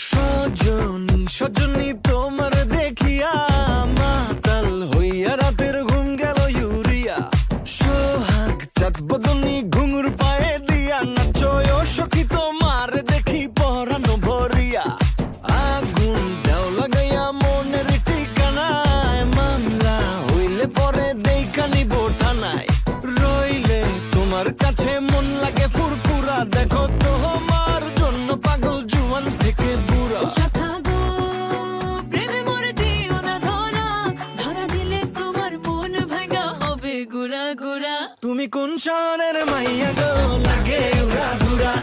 সজনী সজনী তোমার দেখিয়া মাতাল হইয়া রাতের ঘুম গেল ইউরিয়া। সোহাগ চাঁদ বদনী ঘুঙুর পায়ে দিয়া নাচয় সখী তোমার দেখি পরানো ভরিয়া। আগুন দেও লাগাইয়া মনের ঠিকানায়, মামলা হইলে পরে দেখা নিব থানায়। রইলে তোমার কাছে মন লাগে ফুরফুরা, দেখো তোমার জন্য পাগল জুয়ান থেকে বুড়া। তুমি কোন শহরের মাইয়া গো লাগে উড়া ঘুরা।